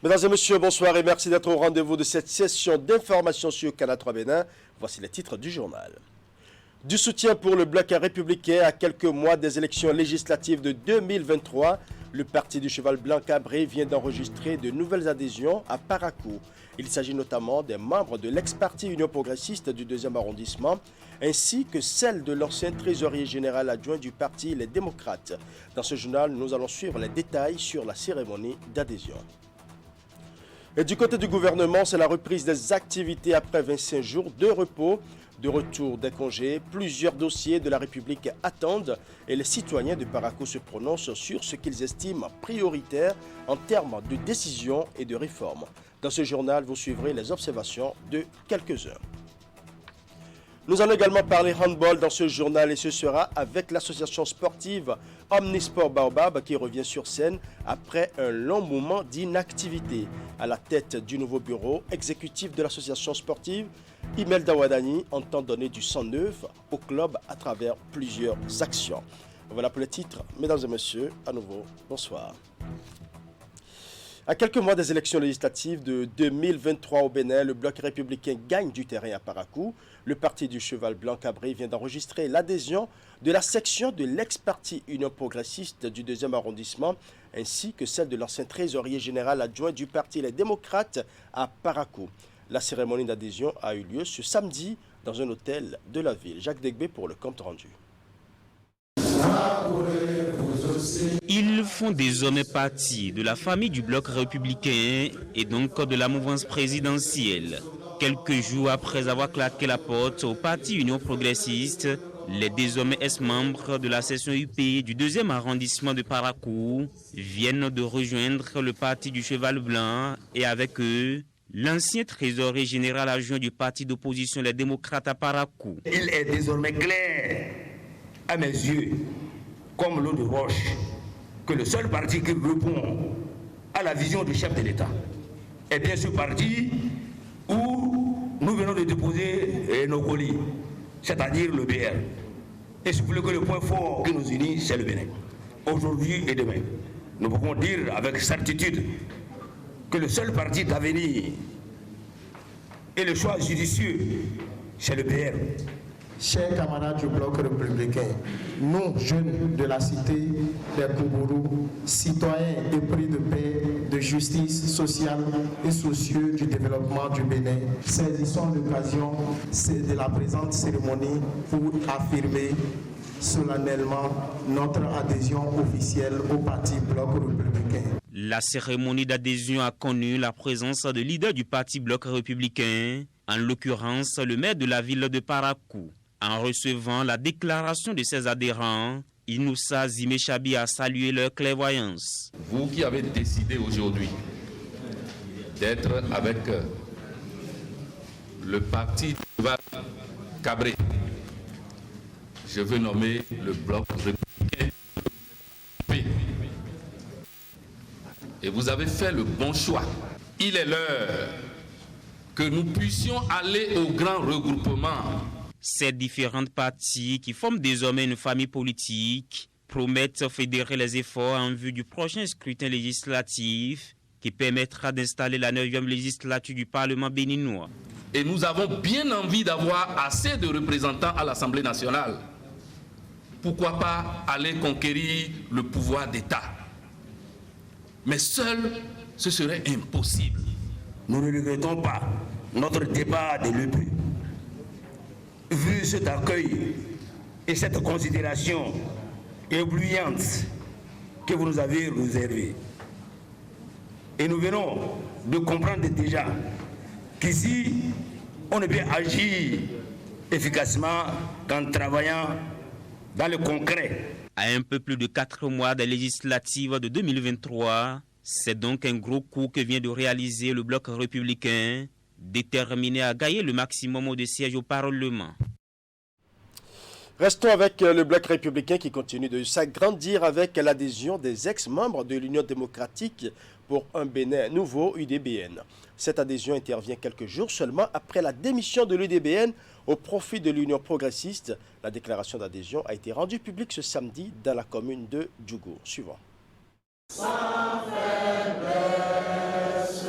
Mesdames et messieurs, bonsoir et merci d'être au rendez-vous de cette session d'information sur Canal 3 Bénin. Voici les titres du journal. Du soutien pour le bloc républicain à quelques mois des élections législatives de 2023, le Parti du Cheval Blanc Cabré vient d'enregistrer de nouvelles adhésions à Parakou. Il s'agit notamment des membres de l'ex-parti Union progressiste du 2e arrondissement, ainsi que celle de l'ancien trésorier général adjoint du parti Les Démocrates. Dans ce journal, nous allons suivre les détails sur la cérémonie d'adhésion. Et du côté du gouvernement, c'est la reprise des activités après 25 jours de repos. De retour des congés, plusieurs dossiers de la République attendent et les citoyens de Parakou se prononcent sur ce qu'ils estiment prioritaire en termes de décision et de réforme. Dans ce journal, vous suivrez les observations de quelques-uns. Nous allons également parler handball dans ce journal et ce sera avec l'association sportive Omnisport Baobab qui revient sur scène après un long moment d'inactivité. À la tête du nouveau bureau exécutif de l'association sportive, Imelda Wadani entend donner du sang neuf au club à travers plusieurs actions. Voilà pour les titres. Mesdames et messieurs, à nouveau, bonsoir. À quelques mois des élections législatives de 2023 au Bénin, le bloc républicain gagne du terrain à Parakou. Le Parti du Cheval Blanc Cabré vient d'enregistrer l'adhésion de la section de l'ex-parti Union progressiste du 2e arrondissement, ainsi que celle de l'ancien trésorier général adjoint du parti Les Démocrates à Parakou. La cérémonie d'adhésion a eu lieu ce samedi dans un hôtel de la ville. Jacques Degbé pour le compte rendu. Ils font désormais partie de la famille du bloc républicain et donc de la mouvance présidentielle. Quelques jours après avoir claqué la porte au parti Union progressiste, les désormais ex-membres de la section UP du 2e arrondissement de Parakou viennent de rejoindre le parti du Cheval Blanc et avec eux, l'ancien trésorier général adjoint du parti d'opposition Les Démocrates à Parakou. Il est désormais clair à mes yeux, comme l'eau de roche, que le seul parti qui répond à la vision du chef de l'État est bien ce parti où nous venons de déposer nos colis, c'est-à-dire le BR. Et c'est plus que le point fort qui nous unit, c'est le Bénin. Aujourd'hui et demain, nous pouvons dire avec certitude que le seul parti d'avenir et le choix judicieux, c'est le BR. Chers camarades du bloc républicain, nous, jeunes de la cité des Koubourou, citoyens épris de paix, de justice sociale et sociaux du développement du Bénin, saisissons l'occasion de la présente cérémonie pour affirmer solennellement notre adhésion officielle au parti bloc républicain. La cérémonie d'adhésion a connu la présence de leaders du parti bloc républicain, en l'occurrence le maire de la ville de Parakou. En recevant la déclaration de ses adhérents, Inoussa Zimechabi a salué leur clairvoyance. Vous qui avez décidé aujourd'hui d'être avec le parti Cabré, je veux nommer le bloc républicain. Et vous avez fait le bon choix. Il est l'heure que nous puissions aller au grand regroupement. Ces différentes parties qui forment désormais une famille politique promettent fédérer les efforts en vue du prochain scrutin législatif qui permettra d'installer la 9e législature du Parlement béninois. Et nous avons bien envie d'avoir assez de représentants à l'Assemblée nationale. Pourquoi pas aller conquérir le pouvoir d'État? Mais seul, ce serait impossible. Nous ne regrettons pas notre départ de l'UP. Vu cet accueil et cette considération éblouissante que vous nous avez réservée. Et nous venons de comprendre déjà qu'ici, on ne peut agir efficacement qu'en travaillant dans le concret. À un peu plus de 4 mois des législatives de 2023, c'est donc un gros coup que vient de réaliser le bloc républicain, déterminé à gagner le maximum de sièges au Parlement. Restons avec le bloc républicain qui continue de s'agrandir avec l'adhésion des ex-membres de l'Union démocratique pour un Bénin nouveau, UDBN. Cette adhésion intervient quelques jours seulement après la démission de l'UDBN au profit de l'Union progressiste. La déclaration d'adhésion a été rendue publique ce samedi dans la commune de Djougou. Suivant. Sans faiblesse.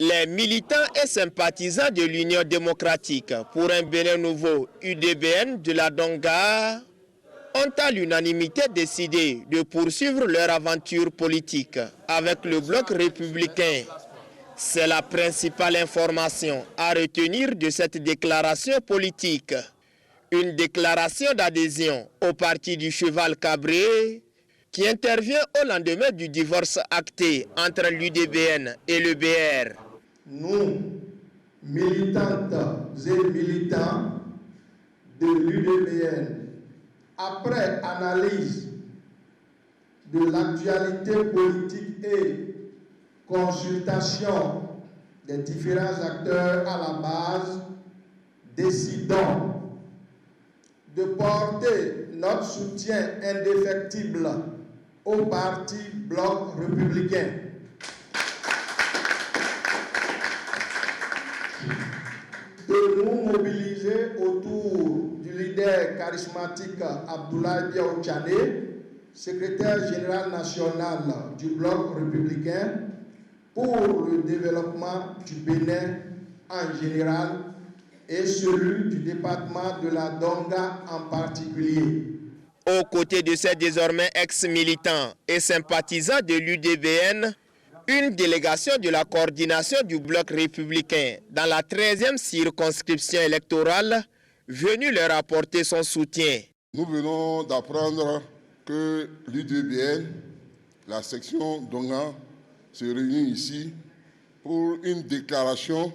Les militants et sympathisants de l'Union démocratique pour un Bénin nouveau UDBN de la Donga ont à l'unanimité décidé de poursuivre leur aventure politique avec le bloc républicain. C'est la principale information à retenir de cette déclaration politique. Une déclaration d'adhésion au parti du Cheval Cabré qui intervient au lendemain du divorce acté entre l'UDBN et le BR. Nous, militantes et militants de l'UDBN, après analyse de l'actualité politique et consultation des différents acteurs à la base, décidons de porter notre soutien indéfectible au parti Bloc républicain. De nous mobiliser autour du leader charismatique Abdoulaye Biao Tchané, secrétaire général national du Bloc républicain, pour le développement du Bénin en général et celui du département de la Donga en particulier. Aux côtés de ces désormais ex-militants et sympathisants de l'UDBN, une délégation de la coordination du bloc républicain dans la 13e circonscription électorale venue leur apporter son soutien. Nous venons d'apprendre que l'UDBN, la section Donga, se réunit ici pour une déclaration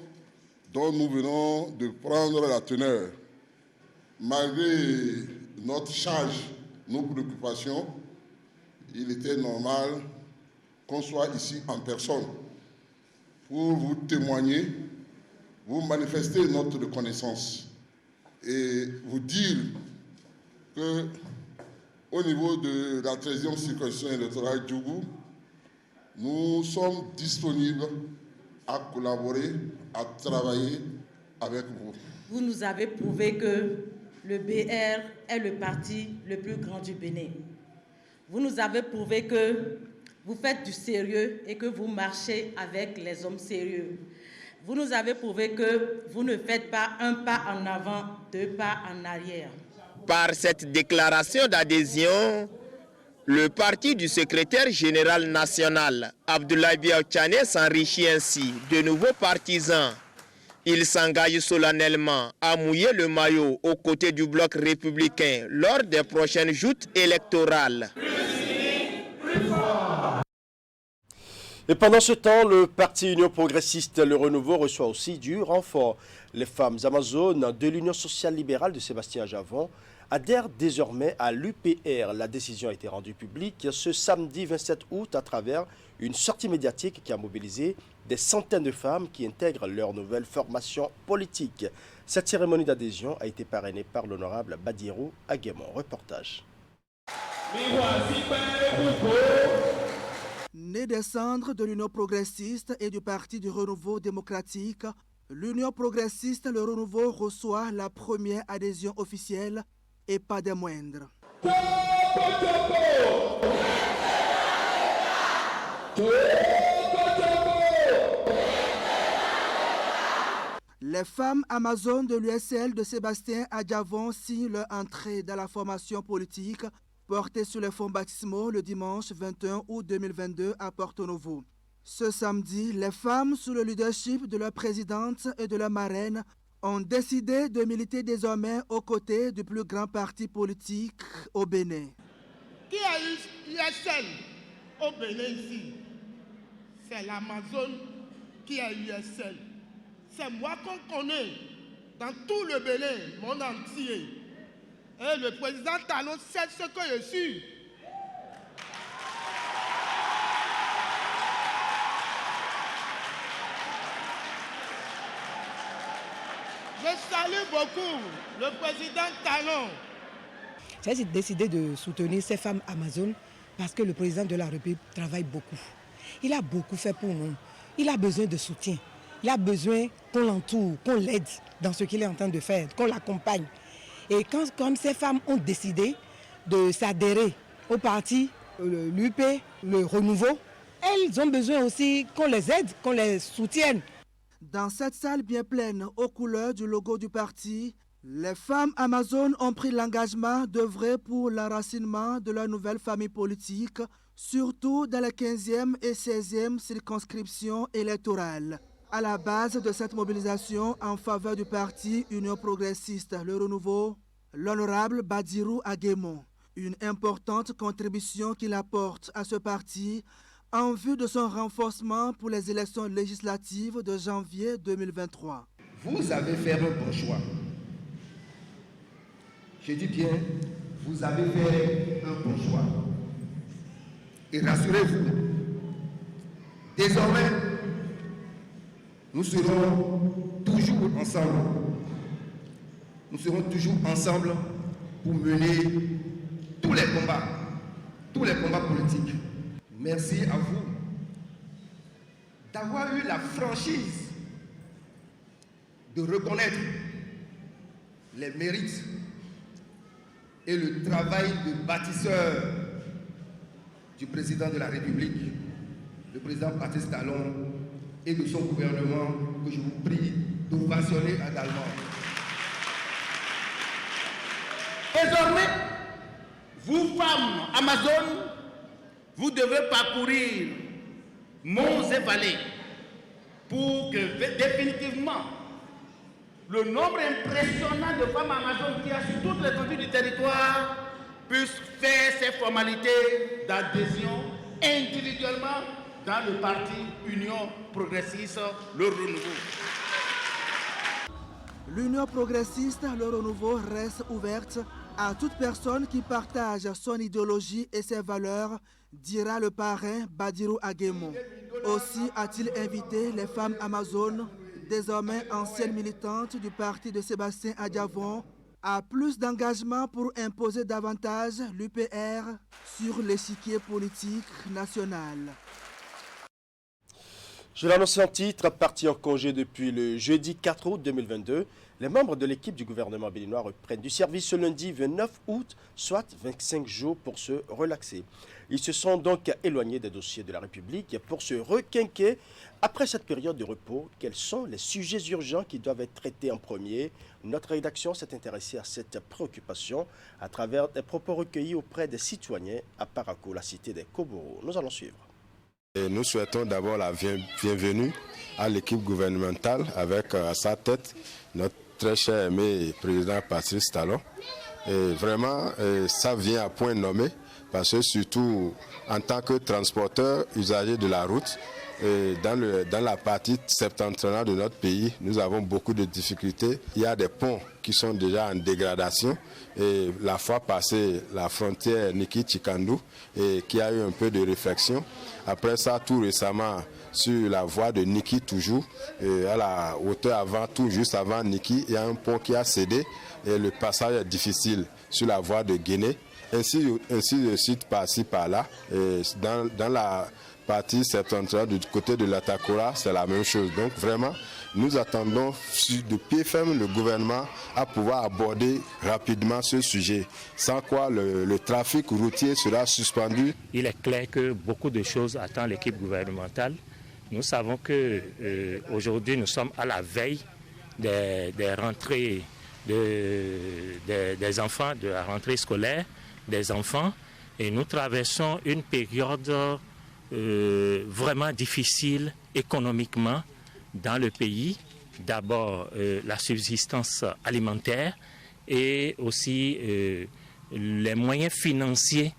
dont nous venons de prendre la teneur. Malgré notre charge, nos préoccupations, il était normal qu'on soit ici en personne pour vous témoigner, vous manifester notre reconnaissance et vous dire que au niveau de la 13e circonscription électorale Djougou, nous sommes disponibles à collaborer, à travailler avec vous. Vous nous avez prouvé que le BR est le parti le plus grand du Bénin. Vous nous avez prouvé que vous faites du sérieux et que vous marchez avec les hommes sérieux. Vous nous avez prouvé que vous ne faites pas un pas en avant, deux pas en arrière. Par cette déclaration d'adhésion, le parti du secrétaire général national, Abdoulaye Biao Tchané, s'enrichit ainsi de nouveaux partisans. Il s'engage solennellement à mouiller le maillot aux côtés du bloc républicain lors des prochaines joutes électorales. Et pendant ce temps, le parti Union progressiste Le Renouveau reçoit aussi du renfort. Les femmes amazones de l'Union sociale libérale de Sébastien Ajavon adhèrent désormais à l'UPR. La décision a été rendue publique ce samedi 27 août à travers une sortie médiatique qui a mobilisé des centaines de femmes qui intègrent leur nouvelle formation politique. Cette cérémonie d'adhésion a été parrainée par l'honorable Badirou Aguemon. Reportage. Né des cendres de l'Union progressiste et du Parti du Renouveau démocratique, l'Union progressiste Le Renouveau reçoit la première adhésion officielle et pas des moindres. Les femmes amazones de l'USL de Sébastien Ajavon signent leur entrée dans la formation politique portée sur les fonds baptismaux le dimanche 21 août 2022 à Porto Novo. Ce samedi, les femmes, sous le leadership de leur présidente et de leur marraine, ont décidé de militer désormais aux côtés du plus grand parti politique au Bénin. Qui a eu USL au Bénin ici? C'est l'Amazone qui a eu USL. C'est moi qu'on connaît dans tout le Bénin, le monde entier. Et le président Talon sait ce que je suis. Je salue beaucoup le président Talon. J'ai décidé de soutenir ces femmes amazones parce que le président de la République travaille beaucoup. Il a beaucoup fait pour nous. Il a besoin de soutien. Il a besoin qu'on l'entoure, qu'on l'aide dans ce qu'il est en train de faire, qu'on l'accompagne. Et comme ces femmes ont décidé de s'adhérer au parti, l'UP, le Renouveau, elles ont besoin aussi qu'on les aide, qu'on les soutienne Dans cette salle bien pleine aux couleurs du logo du parti, les femmes amazones ont pris l'engagement d'œuvrer pour l'enracinement de leur nouvelle famille politique, surtout dans les 15e et 16e circonscriptions électorales. À la base de cette mobilisation en faveur du parti Union progressiste Le Renouveau, l'honorable Badirou Aguemon, une importante contribution qu'il apporte à ce parti en vue de son renforcement pour les élections législatives de janvier 2023. Vous avez fait un bon choix. Je dis bien, vous avez fait un bon choix. Et rassurez-vous, désormais, nous serons toujours ensemble. Nous serons toujours ensemble pour mener tous les combats politiques. Merci à vous d'avoir eu la franchise de reconnaître les mérites et le travail de bâtisseur du président de la République, le président Patrice Talon, et de son gouvernement, que je vous prie d'ovationner également. Désormais, vous femmes amazones, vous devrez parcourir monts et vallées pour que définitivement le nombre impressionnant de femmes amazones qui a sur toute l'étendue du territoire puisse faire ses formalités d'adhésion individuellement dans le parti Union progressiste Le Renouveau. L'Union progressiste Le Renouveau reste ouverte à toute personne qui partage son idéologie et ses valeurs, dira le parrain Badirou Aguemon. Aussi a-t-il invité les femmes amazones, désormais anciennes militantes du parti de Sébastien Adjavon, à plus d'engagement pour imposer davantage l'UPR sur l'échiquier politique national. Je l'annonce en titre, parti en congé depuis le jeudi 4 août 2022, les membres de l'équipe du gouvernement béninois reprennent du service ce lundi 29 août, soit 25 jours pour se relaxer. Ils se sont donc éloignés des dossiers de la République pour se requinquer. Après cette période de repos, quels sont les sujets urgents qui doivent être traités en premier? Notre rédaction s'est intéressée à cette préoccupation à travers des propos recueillis auprès des citoyens à Parakou, la cité des Koboro. Nous allons suivre. Et nous souhaitons d'abord la bienvenue à l'équipe gouvernementale avec à sa tête notre très cher aimé président Patrice Talon. Et vraiment, ça vient à point nommé parce que surtout en tant que transporteur usager de la route, dans la partie septentrionale de notre pays, nous avons beaucoup de difficultés. Il y a des ponts qui sont déjà en dégradation. Et la fois passée, la frontière Niki-Chikandu, qui a eu un peu de réflexion. Après ça, tout récemment, sur la voie de Niki toujours, à la hauteur avant, tout juste avant Niki, il y a un pont qui a cédé et le passage est difficile sur la voie de Guinée. Ainsi de suite par-ci par-là. Dans la partie septentrionale du côté de l'Atakora, c'est la même chose. Donc vraiment, nous attendons de pied ferme le gouvernement à pouvoir aborder rapidement ce sujet, sans quoi le trafic routier sera suspendu. Il est clair que beaucoup de choses attendent l'équipe gouvernementale. Nous savons qu'aujourd'hui, nous sommes à la veille des rentrées des enfants, de la rentrée scolaire des enfants, et nous traversons une période vraiment difficile économiquement dans le pays. D'abord la subsistance alimentaire et aussi les moyens financiers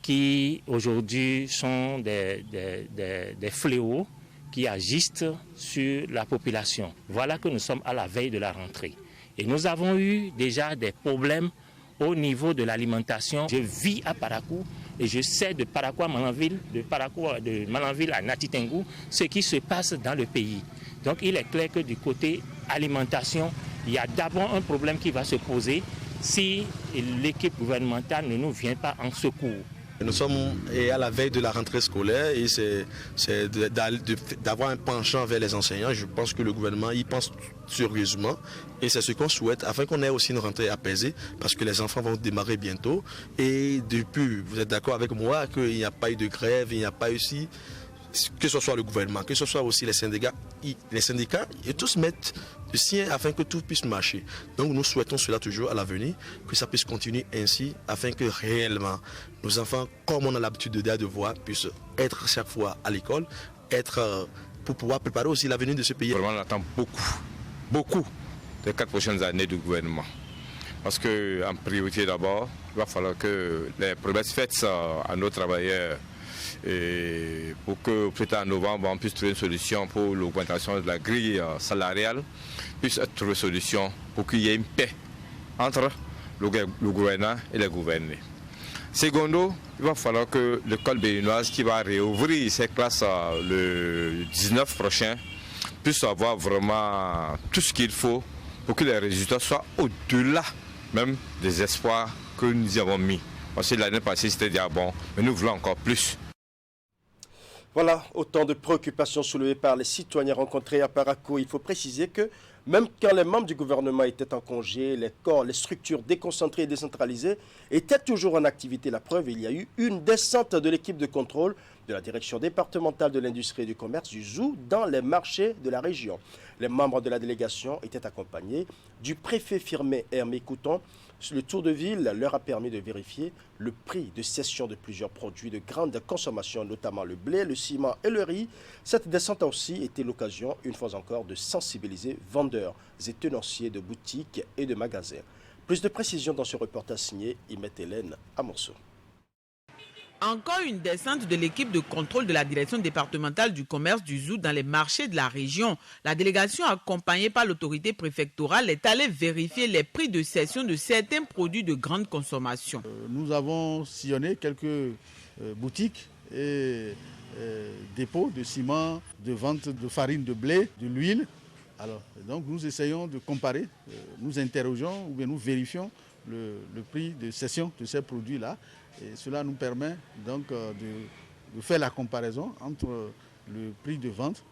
qui aujourd'hui sont des fléaux qui agissent sur la population. Voilà que nous sommes à la veille de la rentrée. Et nous avons eu déjà des problèmes au niveau de l'alimentation. Je vis à Parakou et je sais de Parakou à Malanville, de Malanville à Natitengu, ce qui se passe dans le pays. Donc il est clair que du côté alimentation, il y a d'abord un problème qui va se poser si l'équipe gouvernementale ne nous vient pas en secours. Nous sommes à la veille de la rentrée scolaire et c'est d'avoir un penchant vers les enseignants. Je pense que le gouvernement y pense sérieusement et c'est ce qu'on souhaite afin qu'on ait aussi une rentrée apaisée parce que les enfants vont démarrer bientôt. Et depuis, vous êtes d'accord avec moi qu'il n'y a pas eu de grève, il n'y a pas eu que ce soit le gouvernement, que ce soit aussi les syndicats, et tous mettent le sien afin que tout puisse marcher. Donc nous souhaitons cela toujours à l'avenir, que ça puisse continuer ainsi, afin que réellement nos enfants, comme on a l'habitude de voir, puissent être chaque fois à l'école, pour pouvoir préparer aussi l'avenir de ce pays. Vraiment, on attend beaucoup des 4 prochaines années du gouvernement. Parce qu'en priorité d'abord, il va falloir que les promesses faites à nos travailleurs et pour que plus tard en novembre on puisse trouver une solution pour l'augmentation de la grille salariale, puisse trouver une solution pour qu'il y ait une paix entre le gouvernement et les gouvernés. Secondo, il va falloir que l'école béninoise qui va réouvrir ses classes le 19 prochain puisse avoir vraiment tout ce qu'il faut pour que les résultats soient au-delà même des espoirs que nous y avons mis. Parce que l'année passée c'était déjà bon, mais nous voulons encore plus. Voilà, autant de préoccupations soulevées par les citoyens rencontrés à Parakou. Il faut préciser que même quand les membres du gouvernement étaient en congé, les corps, les structures déconcentrées et décentralisées étaient toujours en activité. La preuve, il y a eu une descente de l'équipe de contrôle de la direction départementale de l'industrie et du commerce du ZOU dans les marchés de la région. Les membres de la délégation étaient accompagnés du préfet Firmin Hermé Couton. Le tour de ville leur a permis de vérifier le prix de cession de plusieurs produits de grande consommation, notamment le blé, le ciment et le riz. Cette descente a aussi été l'occasion, une fois encore, de sensibiliser vendeurs et tenanciers de boutiques et de magasins. Plus de précisions dans ce reportage signé Imet Hélène Amonceau. Encore une descente de l'équipe de contrôle de la direction départementale du commerce du ZOU dans les marchés de la région. La délégation accompagnée par l'autorité préfectorale est allée vérifier les prix de cession de certains produits de grande consommation. Nous avons sillonné quelques boutiques et dépôts de ciment, de vente de farine de blé, de l'huile. Alors, donc nous essayons de comparer, nous interrogeons ou bien nous vérifions le prix de cession de ces produits-là. Et cela nous permet donc de faire la comparaison entre le prix de vente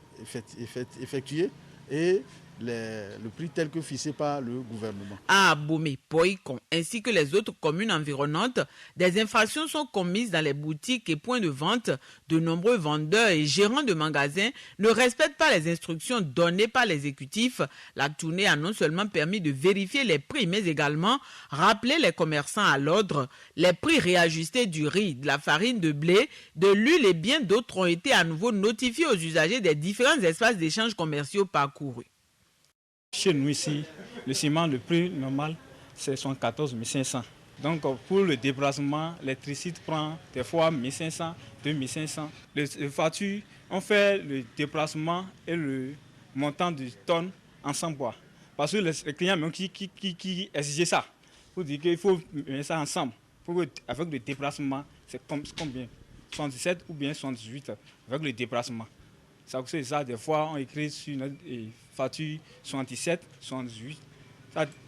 effectué et le prix tel que fixé par le gouvernement. À Abomey, Poïkon, ainsi que les autres communes environnantes, des infractions sont commises dans les boutiques et points de vente. De nombreux vendeurs et gérants de magasins ne respectent pas les instructions données par l'exécutif. La tournée a non seulement permis de vérifier les prix, mais également rappeler les commerçants à l'ordre. Les prix réajustés du riz, de la farine de blé, de l'huile et bien d'autres ont été à nouveau notifiés aux usagers des différents espaces d'échanges commerciaux parcourus. Chez nous ici, le ciment, le prix normal, c'est 14 500. Donc pour le déplacement, l'électricité prend des fois 1500, 2500. Les factures, on fait le déplacement et le montant de tonnes ensemble. Parce que les clients même qui exigeaient ça, pour dire qu'il faut mettre ça ensemble. Avec le déplacement, c'est combien 77 ou bien 78 avec le déplacement. C'est ça, des fois, on écrit sur notre facture 77, 78.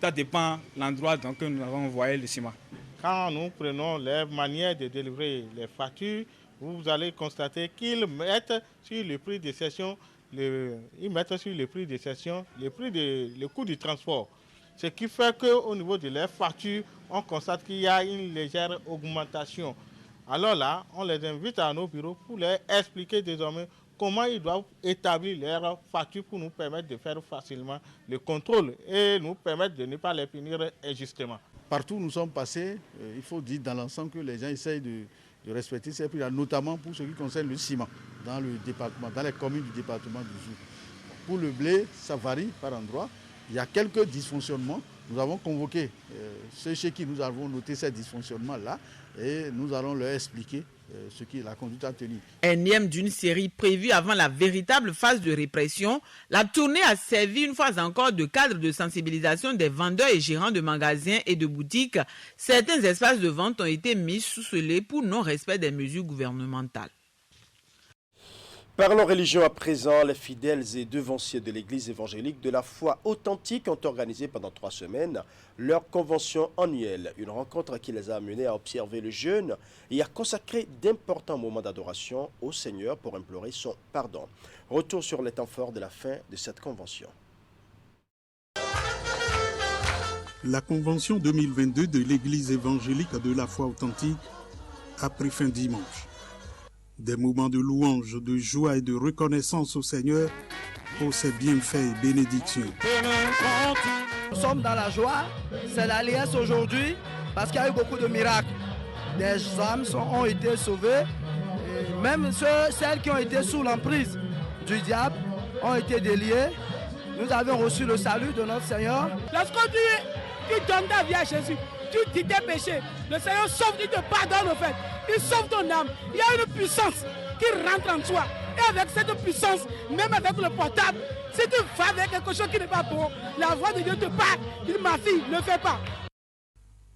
Ça dépend de l'endroit dans lequel nous avons envoyé le ciment. Quand nous prenons les manières de délivrer les factures, vous allez constater qu'ils mettent sur le prix de cession, le coût du transport. Ce qui fait qu'au niveau de leurs factures, on constate qu'il y a une légère augmentation. Alors là, on les invite à nos bureaux pour leur expliquer désormais comment ils doivent établir leurs factures pour nous permettre de faire facilement le contrôle et nous permettre de ne pas les punir injustement. Partout où nous sommes passés, il faut dire dans l'ensemble que les gens essayent de respecter ces prix-là, notamment pour ce qui concerne le ciment dans le département, dans les communes du département du ZOU. Pour le blé, ça varie par endroit. Il y a quelques dysfonctionnements. Nous avons convoqué ceux chez qui nous avons noté ces dysfonctionnements-là et nous allons leur expliquer ce qui est la conduite à tenir. Énième d'une série prévue avant la véritable phase de répression, la tournée a servi une fois encore de cadre de sensibilisation des vendeurs et gérants de magasins et de boutiques. Certains espaces de vente ont été mis sous scellé pour non-respect des mesures gouvernementales. Parlons religion à présent. Les fidèles et devanciers de l'église évangélique de la foi authentique ont organisé pendant 3 semaines leur convention annuelle. Une rencontre qui les a amenés à observer le jeûne et à consacrer d'importants moments d'adoration au Seigneur pour implorer son pardon. Retour sur les temps forts de la fin de cette convention. La convention 2022 de l'église évangélique de la foi authentique a pris fin dimanche. Des moments de louange, de joie et de reconnaissance au Seigneur pour ses bienfaits et bénédictions. Nous sommes dans la joie, c'est l'alliance aujourd'hui parce qu'il y a eu beaucoup de miracles. Des âmes ont été sauvées, et même celles qui ont été sous l'emprise du diable ont été déliées. Nous avons reçu le salut de notre Seigneur. Lorsqu'on dit tu donnes ta vie à Jésus, tu dis tes péchés, le Seigneur sauve, il te pardonne au fait, il sauve ton âme. Il y a une puissance qui rentre en toi. Et avec cette puissance, même avec le portable, si tu vas avec quelque chose qui n'est pas bon, la voix de Dieu te parle. Il dit, ma fille, ne fais pas.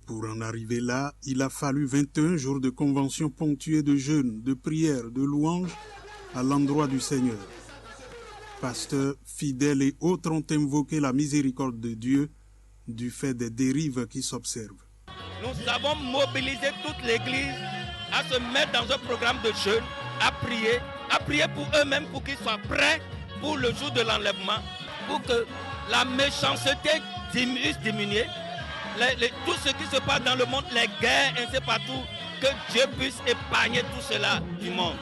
Pour en arriver là, il a fallu 21 jours de convention ponctuée de jeûnes, de prières, de louanges à l'endroit du Seigneur. Pasteurs, fidèles et autres ont invoqué la miséricorde de Dieu du fait des dérives qui s'observent. Nous avons mobilisé toute l'Église à se mettre dans un programme de jeûne, à prier pour eux-mêmes, pour qu'ils soient prêts pour le jour de l'enlèvement, pour que la méchanceté puisse diminuer, tout ce qui se passe dans le monde, les guerres, ainsi partout, que Dieu puisse épargner tout cela du monde.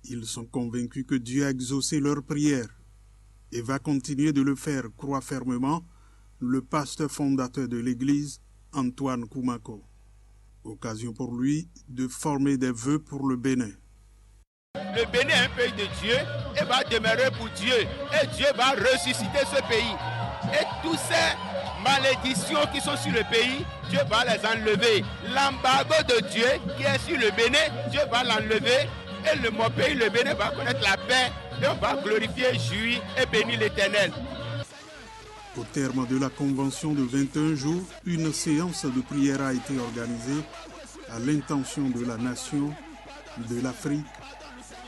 Ils sont convaincus que Dieu a exaucé leurs prières et va continuer de le faire, croit fermement le pasteur fondateur de l'Église, Antoine Koumako. Occasion pour lui de former des vœux pour le Bénin. Le Bénin est un pays de Dieu et va demeurer pour Dieu. Et Dieu va ressusciter ce pays. Et toutes ces malédictions qui sont sur le pays, Dieu va les enlever. L'embargo de Dieu qui est sur le Bénin, Dieu va l'enlever. Et mon pays, le Bénin, va connaître la paix. Et on va glorifier, jouir et bénir l'Éternel. Au terme de la convention de 21 jours, une séance de prière a été organisée à l'intention de la nation, de l'Afrique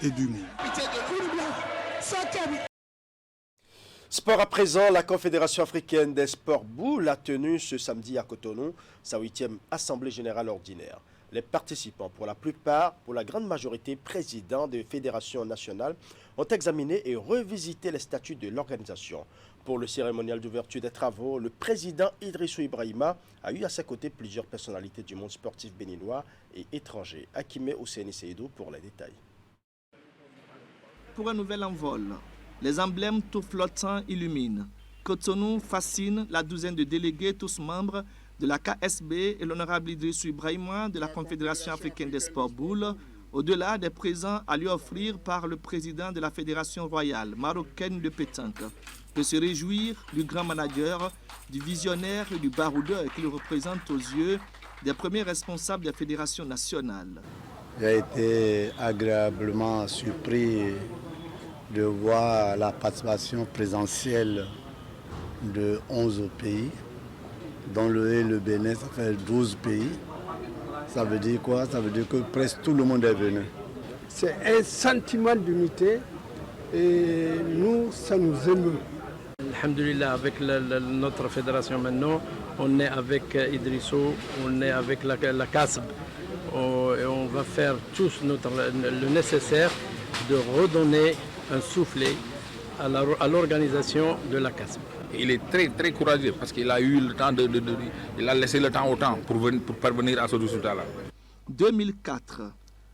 et du monde. Sport à présent, la Confédération africaine des sports Boule a tenu ce samedi à Cotonou sa 8e Assemblée générale ordinaire. Les participants, pour la plupart, pour la grande majorité présidents des fédérations nationales, ont examiné et revisité les statuts de l'organisation. Pour le cérémonial d'ouverture des travaux, le président Idrissou Ibrahima a eu à ses côtés plusieurs personnalités du monde sportif béninois et étranger. Akime Ouseni Seydou pour les détails. Pour un nouvel envol, les emblèmes tout flottants illuminent. Cotonou fascine la douzaine de délégués, tous membres de la KSB et l'honorable Idrissou Ibrahima de la Confédération africaine des sports Boule, au-delà des présents à lui offrir par le président de la Fédération royale marocaine de pétanque, de se réjouir du grand manager, du visionnaire et du baroudeur qu'il représente aux yeux des premiers responsables des fédérations nationales. J'ai été agréablement surpris de voir la participation présentielle de 11 pays, dont le Bénin, ça fait 12 pays. Ça veut dire quoi? Ça veut dire que presque tout le monde est venu. C'est un sentiment d'unité et nous, ça nous émeut. Alhamdulillah, avec notre fédération maintenant, on est avec Idrissou, on est avec la CASB. Et on va faire tous le nécessaire de redonner un soufflet à l'organisation de la CASB. Il est très très courageux parce qu'il a eu le temps il a laissé le temps au temps pour parvenir à ce résultat-là. 2004,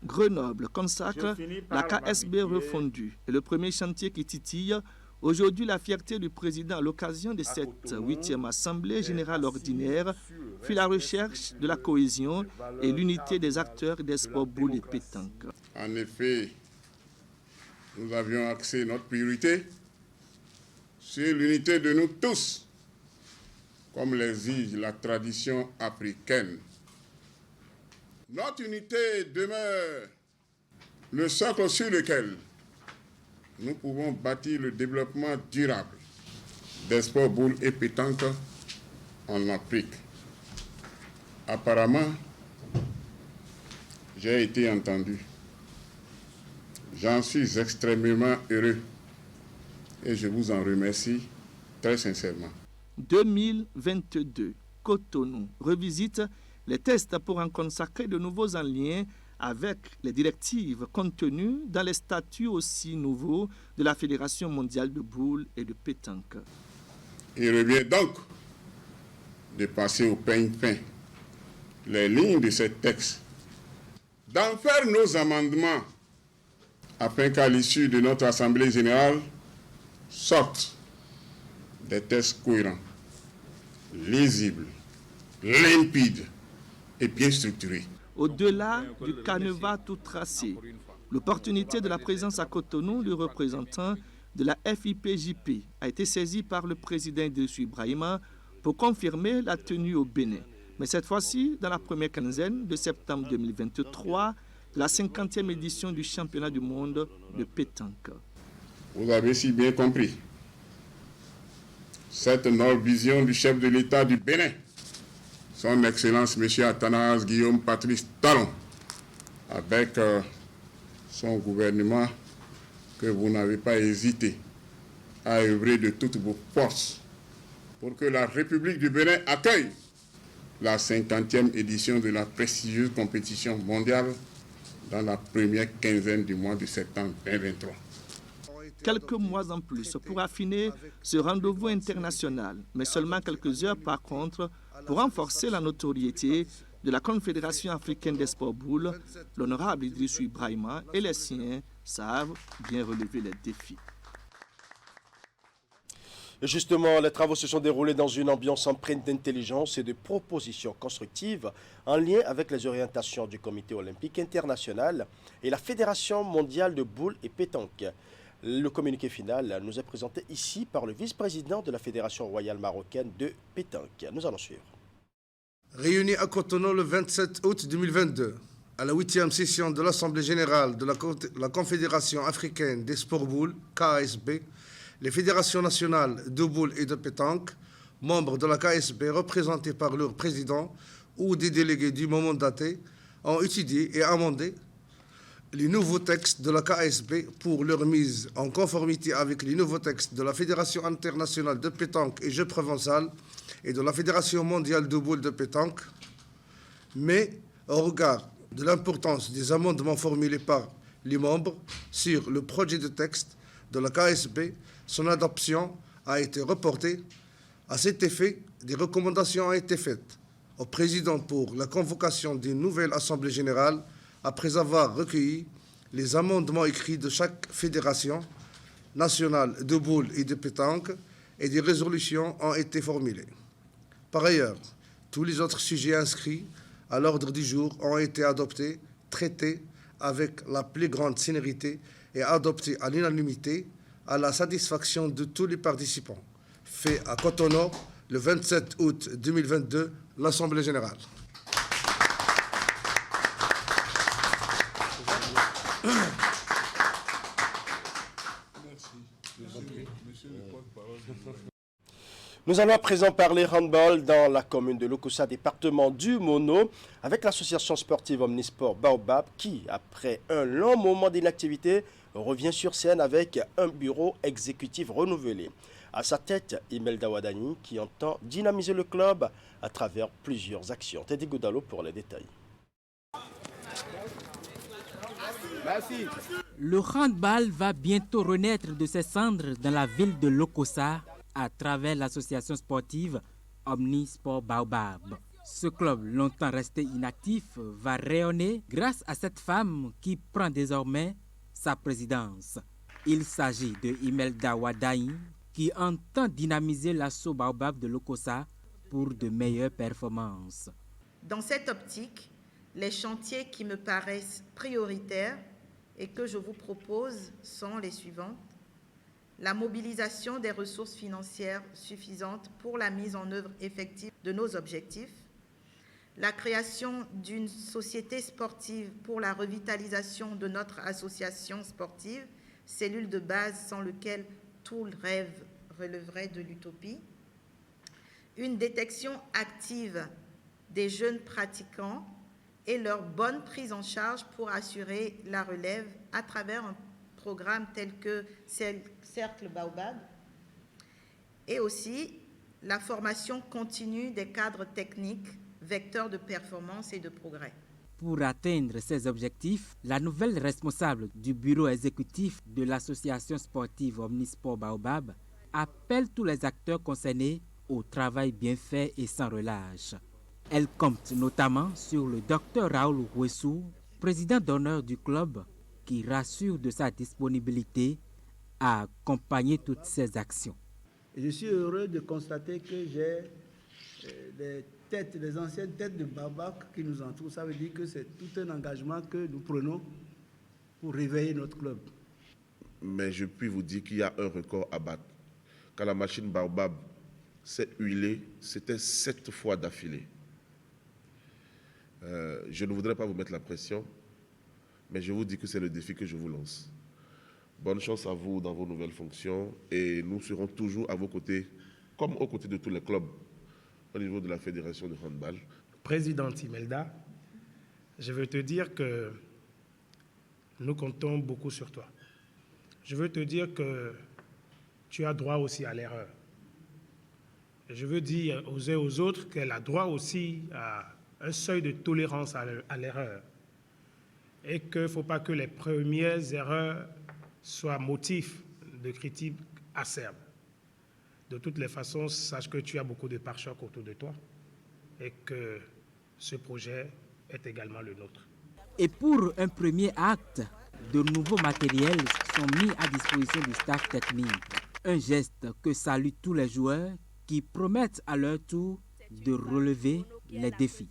Grenoble consacre la KSB refondue et le premier chantier qui titille. Aujourd'hui, la fierté du président à l'occasion de cette 8e Assemblée générale ordinaire fut la recherche de la cohésion et l'unité des acteurs des sports boules et pétanque. En effet, nous avions axé notre priorité sur l'unité de nous tous, comme l'exige la tradition africaine. Notre unité demeure le socle sur lequel nous pouvons bâtir le développement durable des sports boules et pétanque en Afrique. Apparemment, j'ai été entendu. J'en suis extrêmement heureux et je vous en remercie très sincèrement. 2022, Cotonou revisite les tests pour en consacrer de nouveaux en lien avec les directives contenues dans les statuts aussi nouveaux de la Fédération mondiale de boules et de pétanque. Il revient donc de passer au peigne fin les lignes de ces textes, d'en faire nos amendements afin qu'à l'issue de notre Assemblée générale sortent des textes cohérents, lisibles, limpides et bien structurés. Au-delà du canevas tout tracé, l'opportunité de la présence à Cotonou du représentant de la FIPJP a été saisie par le président Idrissou Ibrahima pour confirmer la tenue au Bénin. Mais cette fois-ci, dans la première quinzaine de septembre 2023, de la 50e édition du championnat du monde de pétanque. Vous avez si bien compris cette noble vision du chef de l'État du Bénin, son Excellence M. Athanase Guillaume Patrice Talon, avec son gouvernement, que vous n'avez pas hésité à œuvrer de toutes vos forces pour que la République du Bénin accueille la 50e édition de la prestigieuse compétition mondiale dans la première quinzaine du mois de septembre 2023. Quelques mois en plus pour affiner ce rendez-vous international, mais seulement quelques heures par contre pour renforcer la notoriété de la Confédération africaine des sports boules. L'honorable Idrissou Ibrahima et les siens savent bien relever les défis. Et justement, les travaux se sont déroulés dans une ambiance empreinte d'intelligence et de propositions constructives en lien avec les orientations du Comité olympique international et la Fédération mondiale de boules et pétanque. Le communiqué final nous est présenté ici par le vice-président de la Fédération royale marocaine de pétanque. Nous allons suivre. Réunis à Cotonou le 27 août 2022, à la 8e session de l'Assemblée générale de la Confédération africaine des sports boules, KASB, les fédérations nationales de boules et de pétanque, membres de la KSB représentés par leur président ou des délégués du moment daté, ont étudié et amendé les nouveaux textes de la KSB pour leur mise en conformité avec les nouveaux textes de la Fédération internationale de pétanque et jeux provençal et de la Fédération mondiale de boules de pétanque, mais au regard de l'importance des amendements formulés par les membres sur le projet de texte de la KSB, son adoption a été reportée. À cet effet, des recommandations ont été faites au président pour la convocation d'une nouvelle Assemblée générale après avoir recueilli les amendements écrits de chaque fédération nationale de boules et de pétanque et des résolutions ont été formulées. Par ailleurs, tous les autres sujets inscrits à l'ordre du jour ont été adoptés, traités avec la plus grande célérité et adoptés à l'unanimité à la satisfaction de tous les participants. Fait à Cotonou, le 27 août 2022, l'Assemblée générale. Nous allons à présent parler handball dans la commune de Lokossa, département du Mono, avec l'association sportive Omnisport Baobab qui, après un long moment d'inactivité, revient sur scène avec un bureau exécutif renouvelé. À sa tête, Imelda Wadani qui entend dynamiser le club à travers plusieurs actions. Teddy Goudalo pour les détails. Le handball va bientôt renaître de ses cendres dans la ville de Lokossa à travers l'association sportive Omnisport Baobab. Ce club, longtemps resté inactif, va rayonner grâce à cette femme qui prend désormais sa présidence. Il s'agit de Imelda Wadani qui entend dynamiser l'assaut Baobab de Lokossa pour de meilleures performances. Dans cette optique, les chantiers qui me paraissent prioritaires et que je vous propose sont les suivants. La mobilisation des ressources financières suffisantes pour la mise en œuvre effective de nos objectifs, la création d'une société sportive pour la revitalisation de notre association sportive, cellule de base sans laquelle tout rêve relèverait de l'utopie, une détection active des jeunes pratiquants et leur bonne prise en charge pour assurer la relève à travers un programme tel que Cercle Baobab, et aussi la formation continue des cadres techniques, vecteurs de performance et de progrès. Pour atteindre ces objectifs, la nouvelle responsable du bureau exécutif de l'association sportive Omnisport Baobab appelle tous les acteurs concernés au travail bien fait et sans relâche. Elle compte notamment sur le Dr Raoul Ouessou, président d'honneur du club, qui rassure de sa disponibilité à accompagner toutes ces actions. Et je suis heureux de constater que j'ai des anciennes têtes de Baobab qui nous entourent. Ça veut dire que c'est tout un engagement que nous prenons pour réveiller notre club. Mais je puis vous dire qu'il y a un record à battre. Quand la machine Baobab s'est huilée, c'était 7 fois d'affilée. Je ne voudrais pas vous mettre la pression, mais je vous dis que c'est le défi que je vous lance. Bonne chance à vous dans vos nouvelles fonctions et nous serons toujours à vos côtés, comme aux côtés de tous les clubs au niveau de la Fédération de handball. Président Imelda, je veux te dire que nous comptons beaucoup sur toi. Je veux te dire que tu as droit aussi à l'erreur. Je veux dire aux uns et aux autres qu'elle a droit aussi à un seuil de tolérance à l'erreur. Et qu'il ne faut pas que les premières erreurs soient motifs de critiques acerbes. De toutes les façons, sache que tu as beaucoup de pare-chocs autour de toi et que ce projet est également le nôtre. Et pour un premier acte, de nouveaux matériels sont mis à disposition du staff technique. Un geste que saluent tous les joueurs qui promettent à leur tour de relever les défis.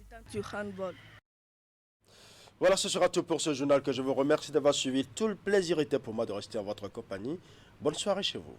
Voilà, ce sera tout pour ce journal que je vous remercie d'avoir suivi. Tout le plaisir était pour moi de rester en votre compagnie. Bonne soirée chez vous.